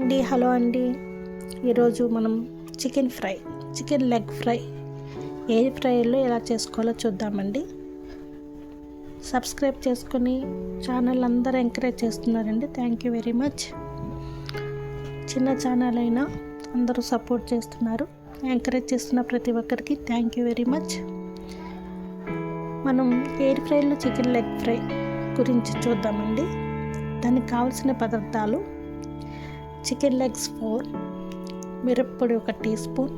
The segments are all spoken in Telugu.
అండి, హలో అండి. ఈరోజు మనం చికెన్ లెగ్ ఫ్రై ఎయిర్ ఫ్రైలో ఎలా చేసుకోవాలో చూద్దామండి. సబ్స్క్రైబ్ చేసుకొని ఛానల్ అందరూ ఎంకరేజ్ చేస్తున్నారండి. Thank you very much. చిన్న ఛానల్ అయినా అందరూ సపోర్ట్ చేస్తున్నారు. ఎంకరేజ్ చేస్తున్న ప్రతి ఒక్కరికి థ్యాంక్ యూ వెరీ మచ్. మనం ఎయిర్ ఫ్రైలో చికెన్ లెగ్ ఫ్రై గురించి చూద్దామండి. దానికి కావాల్సిన పదార్థాలు: చికెన్ లెగ్స్ 4, మిరప్పొడి 1 టీ స్పూన్,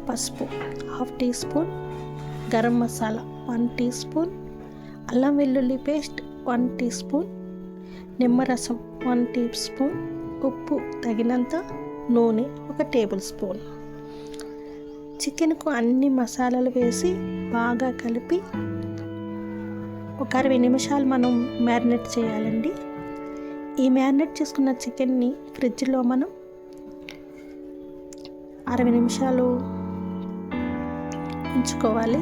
పసుపు 1/2 teaspoon, garam masala 1 teaspoon, అల్లం వెల్లుల్లి పేస్ట్ 1 టీ స్పూన్, నిమ్మరసం 1 టీ స్పూన్, ఉప్పు తగినంత, నూనె 1 టేబుల్ స్పూన్. చికెన్కు అన్ని మసాలాలు వేసి బాగా కలిపి ఒక 60 నిమిషాలు మనం మ్యారినేట్ చేయాలండి. ఈ మ్యారినేట్ చేసుకున్న చికెన్ని ఫ్రిడ్జ్లో మనం 60 నిమిషాలు ఉంచుకోవాలి.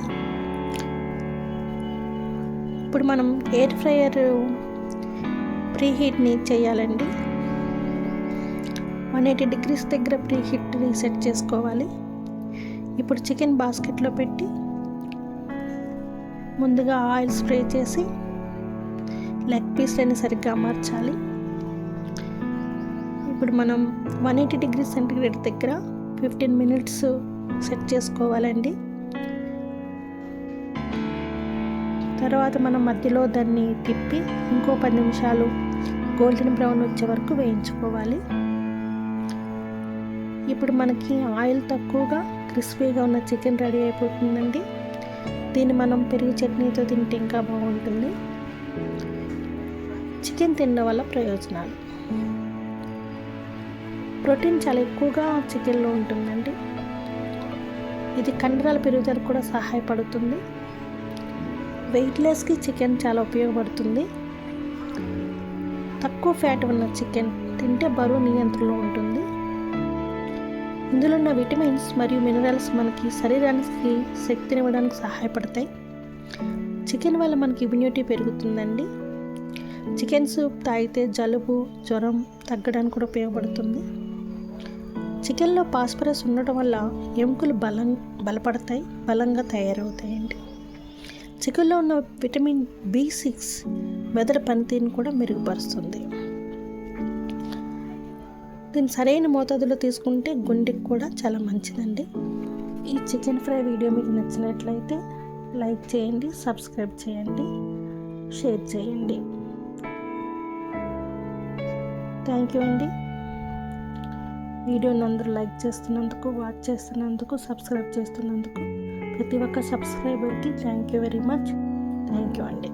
ఇప్పుడు మనం ఎయిర్ ఫ్రైయర్ ప్రీహీట్ని చేయాలండి. 180 degrees దగ్గర ప్రీహీట్ని సెట్ చేసుకోవాలి. ఇప్పుడు చికెన్ బాస్కెట్లో పెట్టి ముందుగా ఆయిల్ స్ప్రే చేసి లెగ్ పీస్లని సరిగ్గా అమర్చాలి. ఇప్పుడు మనం 180 degrees సెంటిగ్రేడ్ దగ్గర 15 minutes సెట్ చేసుకోవాలండి. తర్వాత మనం మధ్యలో దాన్ని తిప్పి ఇంకో 10 నిమిషాలు గోల్డెన్ బ్రౌన్ వచ్చే వరకు వేయించుకోవాలి. ఇప్పుడు మనకి ఆయిల్ తక్కువగా క్రిస్పీగా ఉన్న చికెన్ రెడీ అయిపోతుందండి. దీన్ని మనం పెరుగు చట్నీతో తింటే ఇంకా బాగుంటుంది. చికెన్ తినడం వల్ల ప్రయోజనాలు: ప్రోటీన్ చాలా ఎక్కువగా చికెన్లో ఉంటుందండి. ఇది కండరాల పెరుగుదలకు కూడా సహాయపడుతుంది. వెయిట్లెస్కి చికెన్ చాలా ఉపయోగపడుతుంది. తక్కువ ఫ్యాట్ ఉన్న చికెన్ తింటే బరువు నియంత్రణలో ఉంటుంది. ఇందులో ఉన్న విటమిన్స్ మరియు మినరల్స్ మనకి శరీరానికి శక్తినివ్వడానికి సహాయపడతాయి. చికెన్ వల్ల మనకి ఇమ్యూనిటీ పెరుగుతుందండి. చికెన్ సూప్ తాగితే జలుబు, జ్వరం తగ్గడానికి కూడా ఉపయోగపడుతుంది. చికెన్లో ఫాస్ఫరస్ ఉండటం వల్ల ఎముకలు బలపడతాయి, బలంగా తయారవుతాయండి. చికెన్లో ఉన్న విటమిన్ B6 మెదడు పనితీరుని కూడా మెరుగుపరుస్తుంది. దీన్ని సరైన మోతాదులో తీసుకుంటే గుండెకి కూడా చాలా మంచిదండి. ఈ చికెన్ ఫ్రై వీడియో మీకు నచ్చినట్లయితే లైక్ చేయండి, సబ్స్క్రైబ్ చేయండి, షేర్ చేయండి. థ్యాంక్ యూ అండి. వీడియోని అందరూ లైక్ చేస్తున్నందుకు, వాచ్ చేస్తున్నందుకు, సబ్స్క్రైబ్ చేస్తున్నందుకు ప్రతి ఒక్క సబ్స్క్రైబర్కి thank you very much. Thank you అండి.